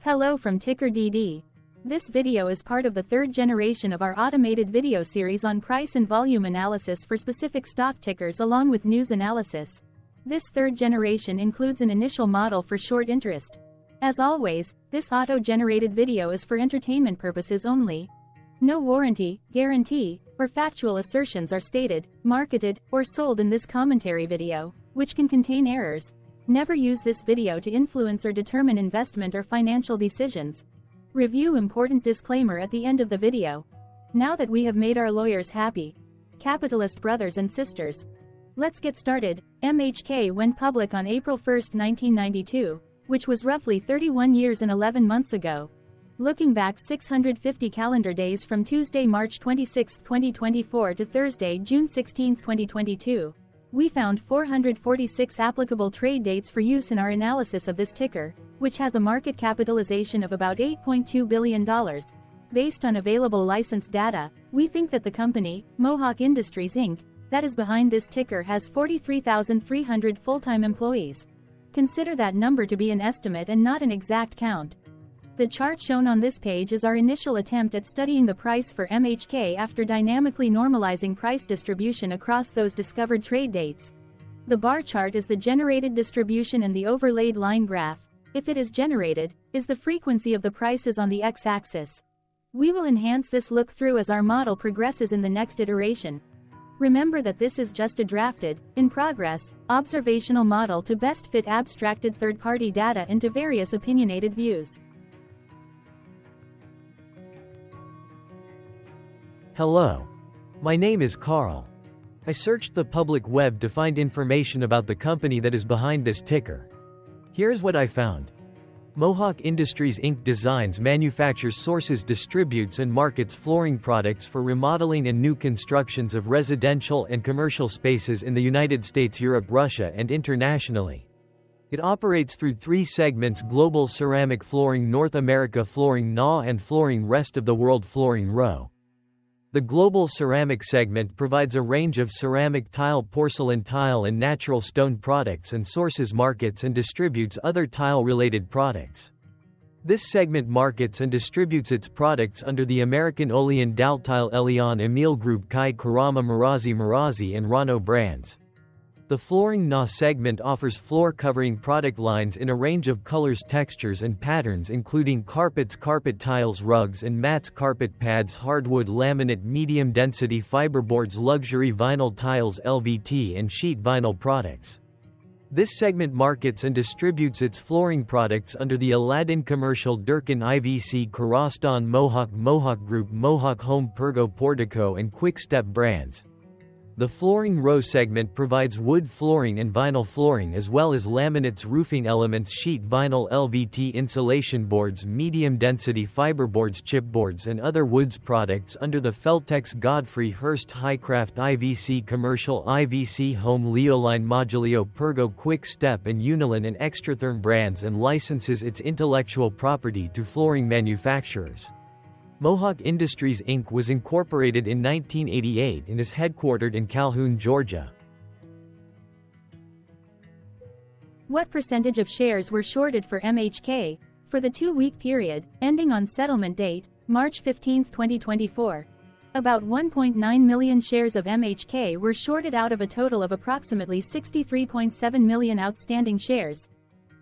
Hello from TickerDD. This video is part of the third generation of our automated video series on price and volume analysis for specific stock tickers along with news analysis. This third generation includes an initial model for short interest. As always, this auto-generated video is for entertainment purposes only. No warranty, guarantee, or factual assertions are stated, marketed, or sold in this commentary video, which can contain errors. Never use this video to influence or determine investment or financial decisions. Review important disclaimer at the end of the video. Now that we have made our lawyers happy, capitalist brothers and sisters, let's get started. MHK went public on April 1, 1992, which was roughly 31 years and 11 months ago. Looking back 650 calendar days from Tuesday, March 26, 2024 to Thursday, June 16, 2022. We found 446 applicable trade dates for use in our analysis of this ticker, which has a market capitalization of about $8.2 billion. Based on available licensed data, we think that the company, Mohawk Industries Inc., that is behind this ticker has 43,300 full-time employees. Consider that number to be an estimate and not an exact count. The chart shown on this page is our initial attempt at studying the price for MHK after dynamically normalizing price distribution across those discovered trade dates. The bar chart is the generated distribution and the overlaid line graph, if it is generated, is the frequency of the prices on the x-axis. We will enhance this look-through as our model progresses in the next iteration. Remember that this is just a drafted, in progress, observational model to best fit abstracted third-party data into various opinionated views. Hello. My name is Carl. I searched the public web to find information about the company that is behind this ticker. Here's what I found. Mohawk Industries Inc. designs, manufactures, sources, distributes and markets flooring products for remodeling and new constructions of residential and commercial spaces in the United States, Europe, Russia and internationally. It operates through three segments: Global Ceramic Flooring, North America Flooring NA, and Flooring Rest of the World Flooring RO. The Global Ceramic segment provides a range of ceramic tile, porcelain tile and natural stone products and sources, markets and distributes other tile-related products. This segment markets and distributes its products under the American Olean Daltile Elion Emil Group Kai Karama Marazi and Rano brands. The Flooring NA segment offers floor covering product lines in a range of colors, textures and patterns including carpets, carpet tiles, rugs and mats, carpet pads, hardwood, laminate, medium density fiberboards, luxury vinyl tiles, LVT and sheet vinyl products. This segment markets and distributes its flooring products under the Aladdin Commercial, Durkin IVC, Karastan, Mohawk Group, Mohawk Home, Pergo, Portico and Quick Step brands. The Flooring RO segment provides wood flooring and vinyl flooring as well as laminates, roofing elements, sheet vinyl, LVT, insulation boards, medium-density fiberboards, chipboards and other woods products under the Feltex, Godfrey, Hurst, Highcraft, IVC Commercial, IVC Home, Leoline, Modulio, Pergo, Quick Step and Unilin and Extratherm brands and licenses its intellectual property to flooring manufacturers. Mohawk Industries Inc. was incorporated in 1988 and is headquartered in Calhoun, Georgia. What percentage of shares were shorted for MHK for the 2-week period, ending on settlement date, March 15, 2024? About 1.9 million shares of MHK were shorted out of a total of approximately 63.7 million outstanding shares.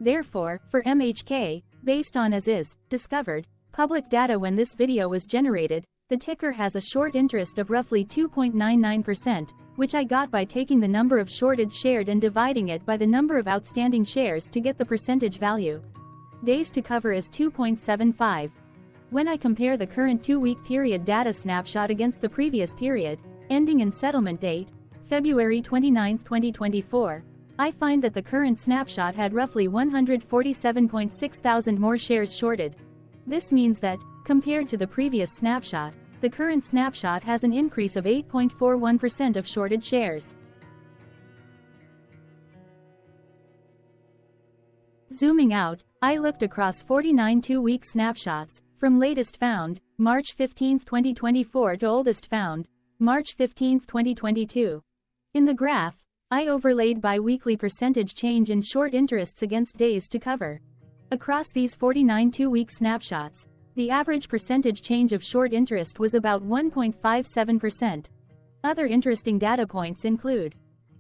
Therefore, for MHK, based on as is discovered public data when this video was generated, the ticker has a short interest of roughly 2.99%, which I got by taking the number of shorted shared and dividing it by the number of outstanding shares to get the percentage value. Days to cover is 2.75. When I compare the current 2-week period data snapshot against the previous period, ending in settlement date, February 29, 2024, I find that the current snapshot had roughly 147.6 thousand more shares shorted. This means that, compared to the previous snapshot, the current snapshot has an increase of 8.41% of shorted shares. Zooming out, I looked across 49 2-week snapshots, from latest found, March 15, 2024 to oldest found, March 15, 2022. In the graph, I overlaid bi-weekly percentage change in short interests against days to cover. Across these 49 two-week snapshots, the average percentage change of short interest was about 1.57%. Other interesting data points include: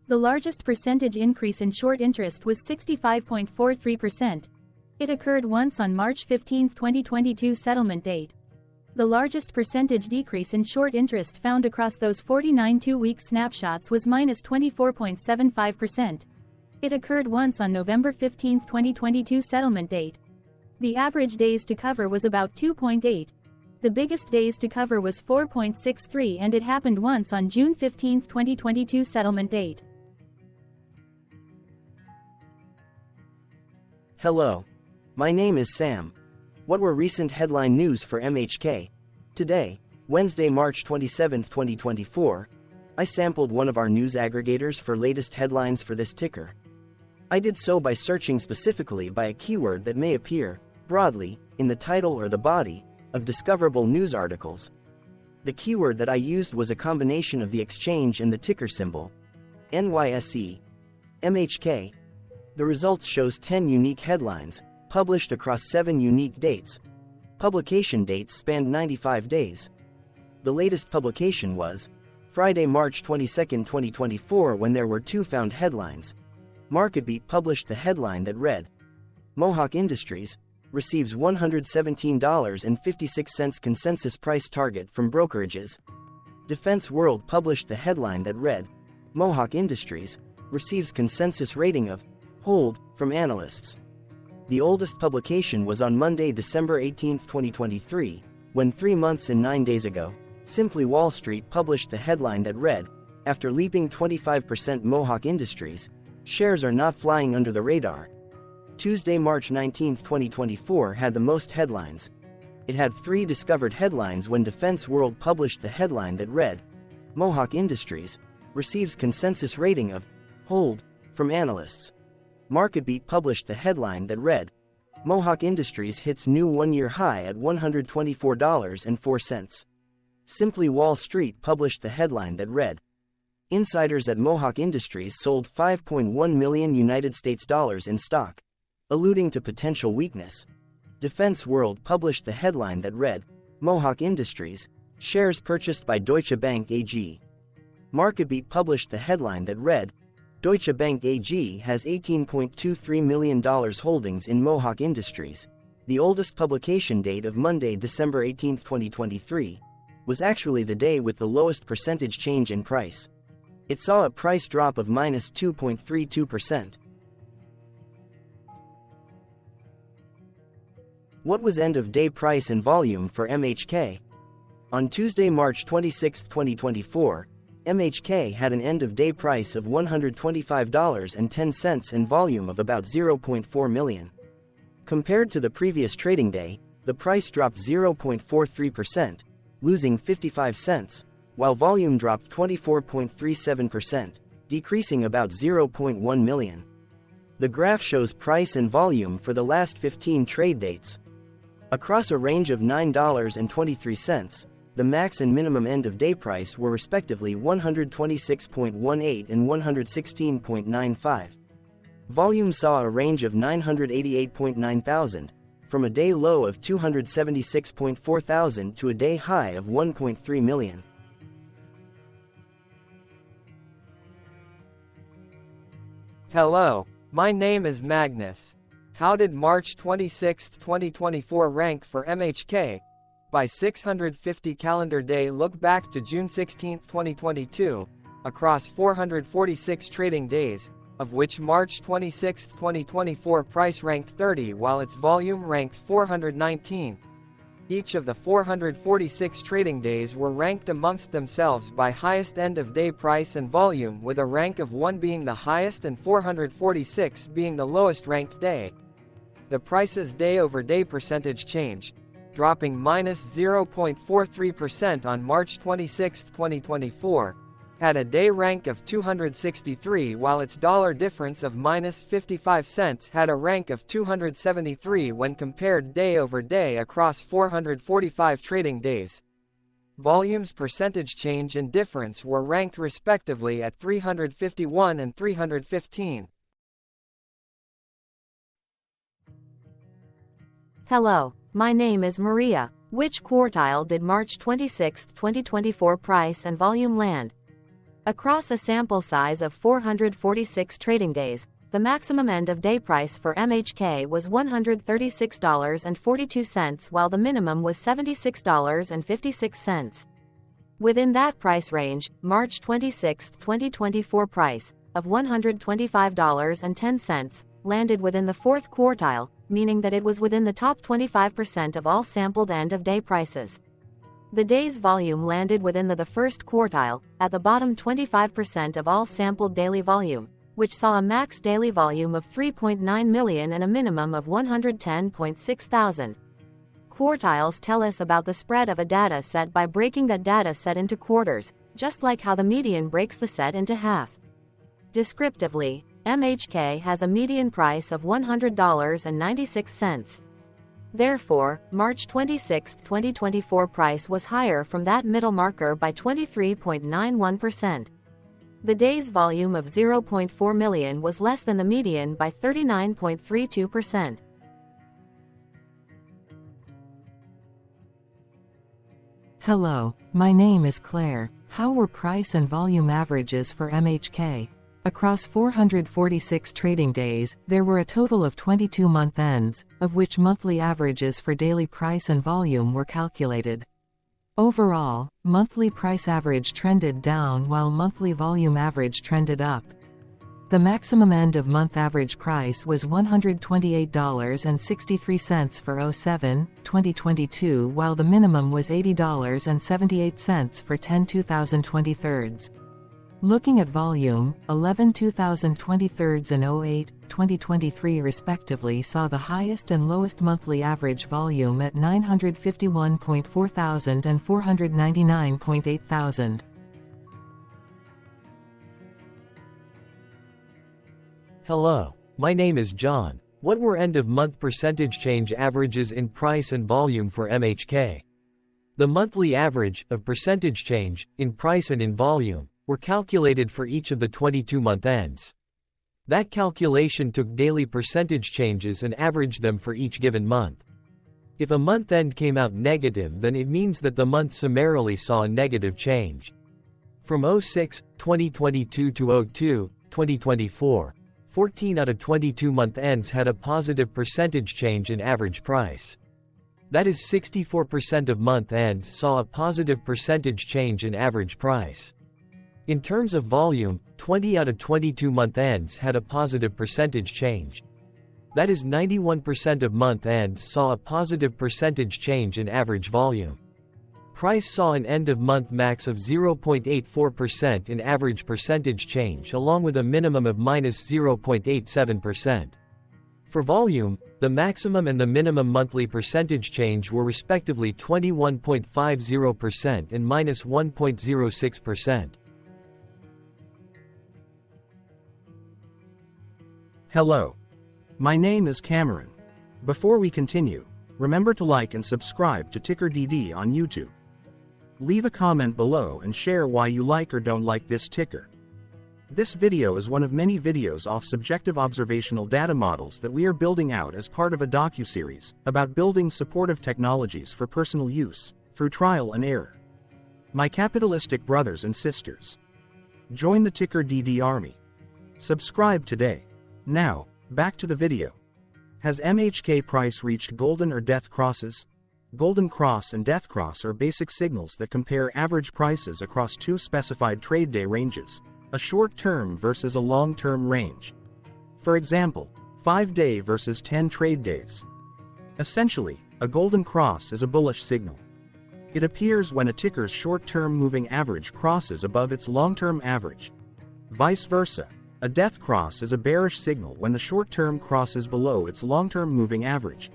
the largest percentage increase in short interest was 65.43%. It occurred once on March 15, 2022 settlement date. The largest percentage decrease in short interest found across those 49 two-week snapshots was -24.75%. It occurred once on November 15, 2022 settlement date. The average days to cover was about 2.8. The biggest days to cover was 4.63, and it happened once on June 15, 2022 settlement date. Hello. My name is Sam. What were recent headline news for MHK? Today, Wednesday, March 27, 2024, I sampled one of our news aggregators for latest headlines for this ticker. I did so by searching specifically by a keyword that may appear, broadly, in the title or the body of discoverable news articles. The keyword that I used was a combination of the exchange and the ticker symbol, NYSE, MHK. The results shows 10 unique headlines, published across 7 unique dates. Publication dates spanned 95 days. The latest publication was Friday, March 22, 2024, when there were 2 found headlines. MarketBeat published the headline that read, Mohawk Industries receives $117.56 consensus price target from brokerages. Defense World published the headline that read, Mohawk Industries receives consensus rating of hold from analysts. The oldest publication was on Monday, December 18, 2023, when 3 months and 9 days ago, Simply Wall Street published the headline that read, after leaping 25%, Mohawk Industries shares are not flying under the radar. Tuesday, March 19, 2024 had the most headlines. It had 3 discovered headlines when Defense World published the headline that read, Mohawk Industries receives consensus rating of hold from analysts. MarketBeat published the headline that read, Mohawk Industries hits new 1-year high at $124.04. Simply Wall Street published the headline that read, Insiders at Mohawk Industries sold $5.1 million United States dollars in stock, alluding to potential weakness. Defense World published the headline that read, Mohawk Industries shares purchased by Deutsche Bank AG. MarketBeat published the headline that read, Deutsche Bank AG has $18.23 million holdings in Mohawk Industries. The oldest publication date of Monday, December 18, 2023, was actually the day with the lowest percentage change in price. It saw a price drop of -2.32%. What was end-of-day price and volume for MHK? On Tuesday, March 26, 2024, MHK had an end-of-day price of $125.10 and volume of about 0.4 million. Compared to the previous trading day, the price dropped 0.43%, losing 55 cents, while volume dropped 24.37%, decreasing about 0.1 million. The graph shows price and volume for the last 15 trade dates. Across a range of $9.23, the max and minimum end-of-day price were respectively $126.18 and $116.95. Volume saw a range of 988.9 thousand, from a day low of 276.4 thousand to a day high of 1.3 million. Hello, my name is Magnus. How did March 26, 2024 rank for MHK? By 650 calendar day look back to June 16, 2022, across 446 trading days, of which March 26, 2024 price ranked 30 while its volume ranked 419. Each of the 446 trading days were ranked amongst themselves by highest end-of-day price and volume, with a rank of 1 being the highest and 446 being the lowest ranked day. The price's day-over-day percentage change, dropping -0.43% on March 26, 2024, had a day rank of 263, while its dollar difference of -55 cents had a rank of 273 when compared day over day across 445 trading days. Volume's percentage change and difference were ranked respectively at 351 and 315. Hello, my name is Maria. Which quartile did March 26, 2024 price and volume land? Across a sample size of 446 trading days, the maximum end-of-day price for MHK was $136.42 while the minimum was $76.56. Within that price range, March 26, 2024 price, of $125.10, landed within the fourth quartile, meaning that it was within the top 25% of all sampled end-of-day prices. The day's volume landed within the first quartile, at the bottom 25% of all sampled daily volume, which saw a max daily volume of 3.9 million and a minimum of 110.6 thousand. Quartiles tell us about the spread of a data set by breaking that data set into quarters, just like how the median breaks the set into half. Descriptively, MHK has a median price of $100.96. Therefore, March 26, 2024 price was higher from that middle marker by 23.91%. The day's volume of 0.4 million was less than the median by 39.32%. Hello, my name is Claire. How were price and volume averages for MHK? Across 446 trading days, there were a total of 22 month ends, of which monthly averages for daily price and volume were calculated. Overall, monthly price average trended down while monthly volume average trended up. The maximum end-of-month average price was $128.63 for 07/2022 while the minimum was $80.78 for 10/2023. Looking at volume, 11/2023 and 08/2023 respectively saw the highest and lowest monthly average volume at 951.4 thousand and 499.8 thousand. Hello, my name is John. What were end-of-month percentage change averages in price and volume for MHK? The monthly average of percentage change in price and in volume were calculated for each of the 22-month ends. That calculation took daily percentage changes and averaged them for each given month. If a month end came out negative, then it means that the month summarily saw a negative change. From 06/2022 to 02/2024, 14 out of 22 month ends had a positive percentage change in average price. That is 64% of month ends saw a positive percentage change in average price. In terms of volume, 20 out of 22 month ends had a positive percentage change. That is 91% of month ends saw a positive percentage change in average volume. Price saw an end-of-month max of 0.84% in average percentage change along with a minimum of -0.87%. For volume, the maximum and the minimum monthly percentage change were respectively 21.50% and -1.06%. Hello. My name is Cameron. Before we continue, remember to like and subscribe to TickerDD on YouTube. Leave a comment below and share why you like or don't like this ticker. This video is one of many videos off subjective observational data models that we are building out as part of a docuseries about building supportive technologies for personal use, through trial and error. My capitalistic brothers and sisters, join the TickerDD army. Subscribe today. Now, back to the video. Has MHK price reached golden or death crosses? Golden cross and death cross are basic signals that compare average prices across two specified trade day ranges, a short-term versus a long-term range. For example, 5-day versus 10 trade days. Essentially, a golden cross is a bullish signal. It appears when a ticker's short-term moving average crosses above its long-term average. Vice versa, a death cross is a bearish signal when the short-term crosses below its long-term moving average.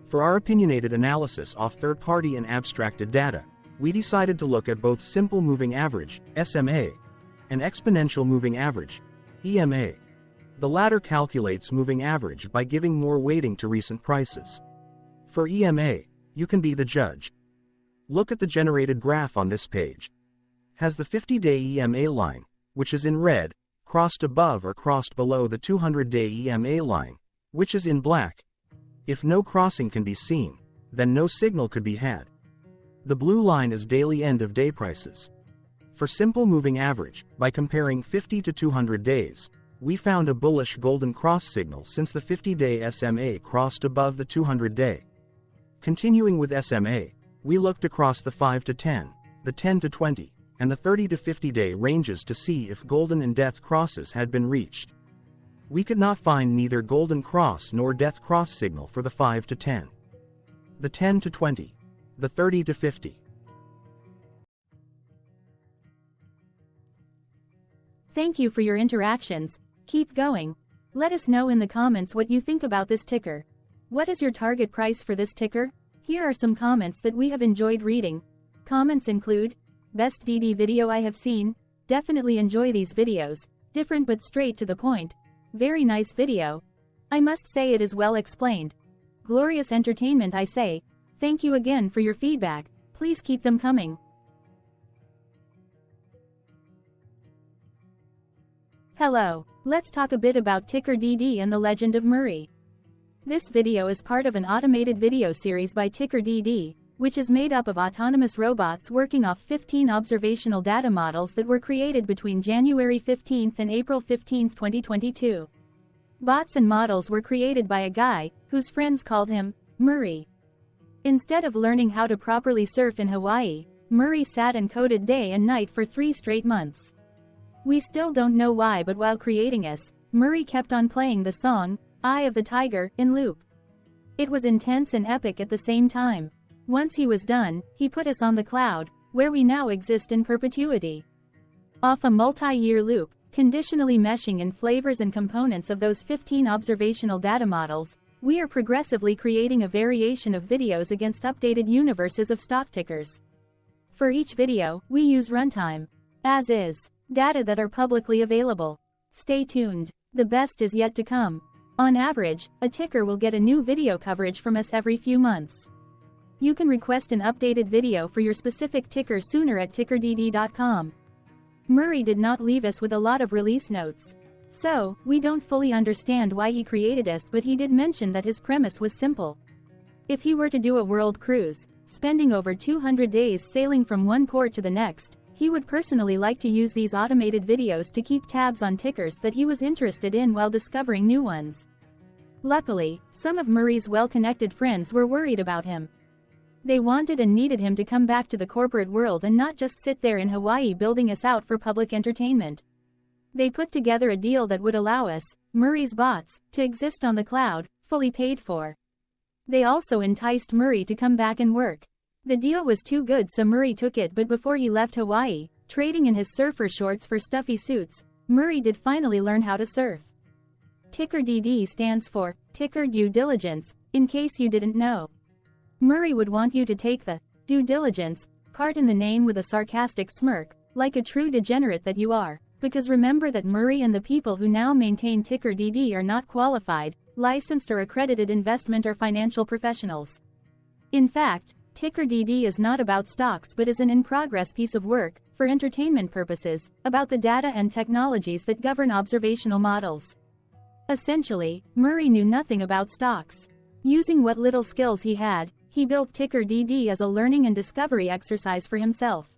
For our opinionated analysis off third-party and abstracted data, we decided to look at both simple moving average, SMA, and exponential moving average, EMA. The latter calculates moving average by giving more weighting to recent prices. For EMA, you can be the judge. Look at the generated graph on this page. Has the 50-day EMA line, which is in red, crossed above or crossed below the 200-day EMA line, which is in black? If no crossing can be seen, then no signal could be had. The blue line is daily end-of-day prices. For simple moving average, by comparing 50 to 200 days, we found a bullish golden cross signal since the 50-day SMA crossed above the 200-day. Continuing with SMA, we looked across the 5 to 10, the 10 to 20, and the 30 to 50-day ranges to see if golden and death crosses had been reached. We could not find neither golden cross nor death cross signal for the 5 to 10, the 10 to 20, the 30 to 50. Thank you for your interactions. Keep going. Let us know in the comments what you think about this ticker. What is your target price for this ticker? Here are some comments that we have enjoyed reading. Comments include, best DD video I have seen, definitely enjoy these videos, different but straight to the point, very nice video. I must say it is well explained. Glorious entertainment I say, thank you again for your feedback, please keep them coming. Hello, let's talk a bit about TickerDD and the Legend of Murray. This video is part of an automated video series by TickerDD, which is made up of autonomous robots working off 15 observational data models that were created between January 15 and April 15, 2022. Bots and models were created by a guy, whose friends called him Murray. Instead of learning how to properly surf in Hawaii, Murray sat and coded day and night for 3 straight months. We still don't know why, but while creating us, Murray kept on playing the song, Eye of the Tiger, in loop. It was intense and epic at the same time. Once he was done, he put us on the cloud, where we now exist in perpetuity. Off a multi-year loop, conditionally meshing in flavors and components of those 15 observational data models, we are progressively creating a variation of videos against updated universes of stock tickers. For each video, we use runtime, as is, data that are publicly available. Stay tuned. The best is yet to come. On average, a ticker will get a new video coverage from us every few months. You can request an updated video for your specific ticker sooner at TickerDD.com. Murray did not leave us with a lot of release notes. So, we don't fully understand why he created us, but he did mention that his premise was simple. If he were to do a world cruise, spending over 200 days sailing from one port to the next, he would personally like to use these automated videos to keep tabs on tickers that he was interested in while discovering new ones. Luckily, some of Murray's well-connected friends were worried about him. They wanted and needed him to come back to the corporate world and not just sit there in Hawaii building us out for public entertainment. They put together a deal that would allow us, Murray's bots, to exist on the cloud, fully paid for. They also enticed Murray to come back and work. The deal was too good, so Murray took it, but before he left Hawaii, trading in his surfer shorts for stuffy suits, Murray did finally learn how to surf. TickerDD stands for Ticker Due Diligence, in case you didn't know. Murray would want you to take the due diligence part in the name with a sarcastic smirk, like a true degenerate that you are, because remember that Murray and the people who now maintain TickerDD are not qualified, licensed or accredited investment or financial professionals. In fact, TickerDD is not about stocks but is an in-progress piece of work, for entertainment purposes, about the data and technologies that govern observational models. Essentially, Murray knew nothing about stocks. Using what little skills he had, he built TickerDD as a learning and discovery exercise for himself.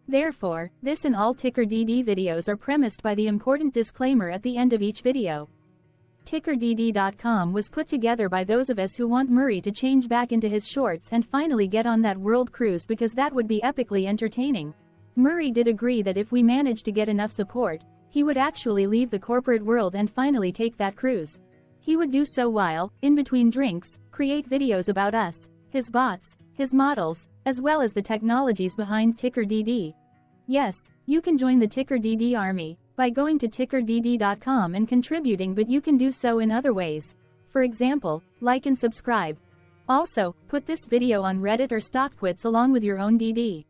Therefore, this and all TickerDD videos are premised by the important disclaimer at the end of each video. TickerDD.com was put together by those of us who want Murray to change back into his shorts and finally get on that world cruise, because that would be epically entertaining. Murray did agree that if we managed to get enough support, he would actually leave the corporate world and finally take that cruise. He would do so while, in between drinks, create videos about us, his bots, his models, as well as the technologies behind TickerDD. Yes, you can join the TickerDD army by going to TickerDD.com and contributing, but you can do so in other ways. For example, like and subscribe. Also, put this video on Reddit or StockTwits along with your own DD.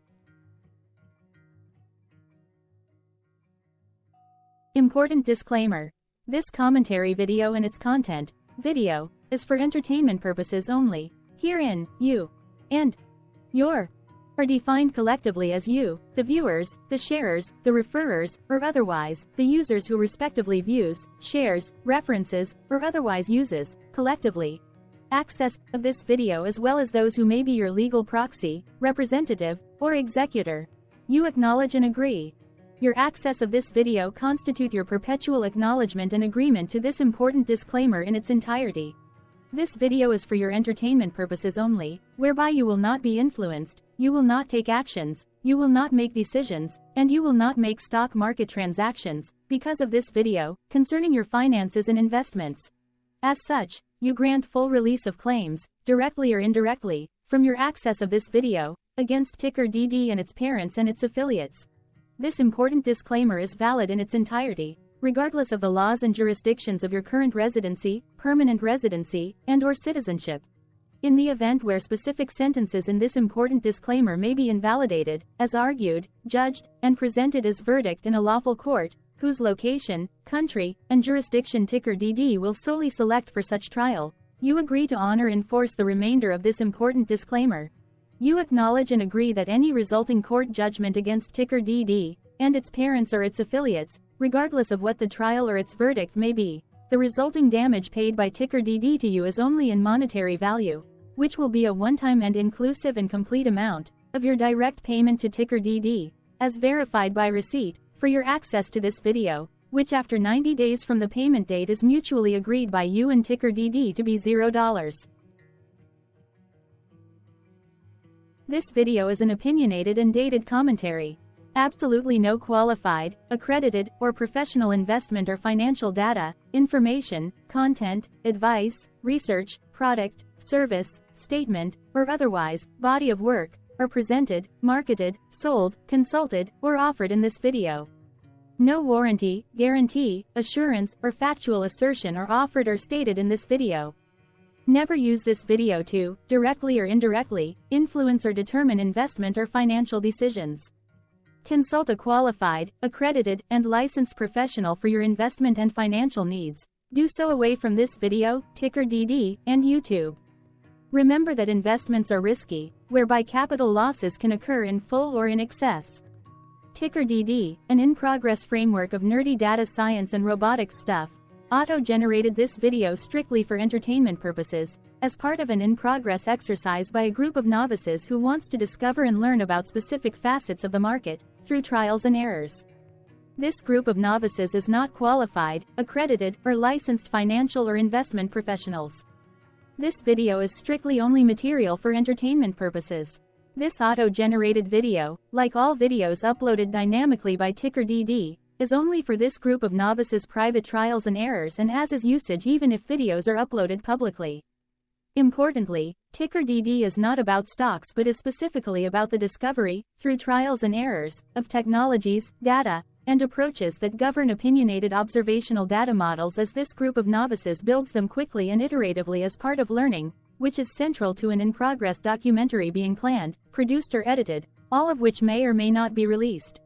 Important disclaimer. This commentary video and its content, video, is for entertainment purposes only. Herein, you and your are defined collectively as you, the viewers, the sharers, the referrers, or otherwise, the users who respectively views, shares, references, or otherwise uses, collectively. access of this video as well as those who may be your legal proxy, representative, or executor. You acknowledge and agree. Your access of this video constitute your perpetual acknowledgement and agreement to this important disclaimer in its entirety. This video is for your entertainment purposes only, whereby you will not be influenced, you will not take actions, you will not make decisions, and you will not make stock market transactions, because of this video, concerning your finances and investments. As such, you grant full release of claims, directly or indirectly, from your access of this video, against TickerDD and its parents and its affiliates. This important disclaimer is valid in its entirety, regardless of the laws and jurisdictions of your current residency, permanent residency, and/or citizenship. In the event where specific sentences in this important disclaimer may be invalidated, as argued, judged, and presented as verdict in a lawful court, whose location, country, and jurisdiction TickerDD will solely select for such trial, you agree to honor and enforce the remainder of this important disclaimer. You acknowledge and agree that any resulting court judgment against TickerDD, and its parents or its affiliates, regardless of what the trial or its verdict may be, the resulting damage paid by TickerDD to you is only in monetary value, which will be a one-time and inclusive and complete amount of your direct payment to TickerDD, as verified by receipt, for your access to this video, which after 90 days from the payment date is mutually agreed by you and TickerDD to be $0. This video is an opinionated and dated commentary. Absolutely no qualified, accredited, or professional investment or financial data, information, content, advice, research, product, service, statement, or otherwise, body of work, are presented, marketed, sold, consulted, or offered in this video. No warranty, guarantee, assurance, or factual assertion are offered or stated in this video. Never use this video to, directly or indirectly, influence or determine investment or financial decisions. Consult a qualified, accredited, and licensed professional for your investment and financial needs. Do so away from this video, TickerDD, and YouTube. Remember that investments are risky, whereby capital losses can occur in full or in excess. TickerDD, an in-progress framework of nerdy data science and robotics stuff, auto-generated this video strictly for entertainment purposes, as part of an in-progress exercise by a group of novices who wants to discover and learn about specific facets of the market, through trials and errors. This group of novices is not qualified, accredited, or licensed financial or investment professionals. This video is strictly only material for entertainment purposes. This auto-generated video, like all videos uploaded dynamically by TickerDD, is only for this group of novices' private trials and errors and as is usage even if videos are uploaded publicly. Importantly, TickerDD is not about stocks but is specifically about the discovery, through trials and errors, of technologies, data, and approaches that govern opinionated observational data models as this group of novices builds them quickly and iteratively as part of learning, which is central to an in-progress documentary being planned, produced or edited, all of which may or may not be released.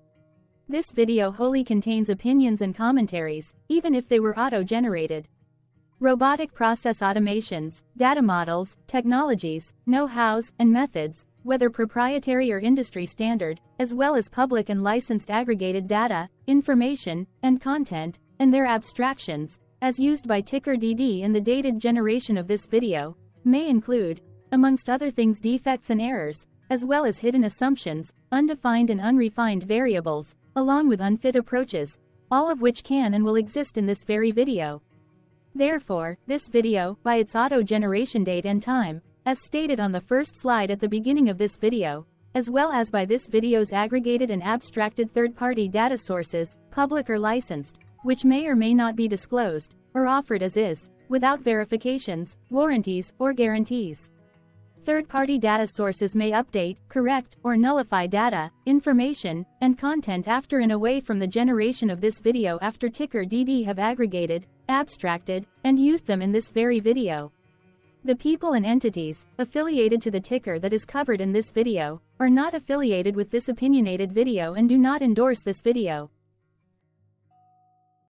This video wholly contains opinions and commentaries, even if they were auto-generated. Robotic process automations, data models, technologies, know-hows, and methods, whether proprietary or industry standard, as well as public and licensed aggregated data, information, and content, and their abstractions, as used by TickerDD in the dated generation of this video, may include, amongst other things, defects and errors, as well as hidden assumptions, undefined and unrefined variables, along with unfit approaches, all of which can and will exist in this very video. Therefore, this video, by its auto-generation date and time, as stated on the first slide at the beginning of this video, as well as by this video's aggregated and abstracted third-party data sources, public or licensed, which may or may not be disclosed, or offered as is, without verifications, warranties, or guarantees. Third-party data sources may update, correct, or nullify data, information, and content after and away from the generation of this video after TickerDD have aggregated, abstracted, and used them in this very video. The people and entities, affiliated to the ticker that is covered in this video, are not affiliated with this opinionated video and do not endorse this video.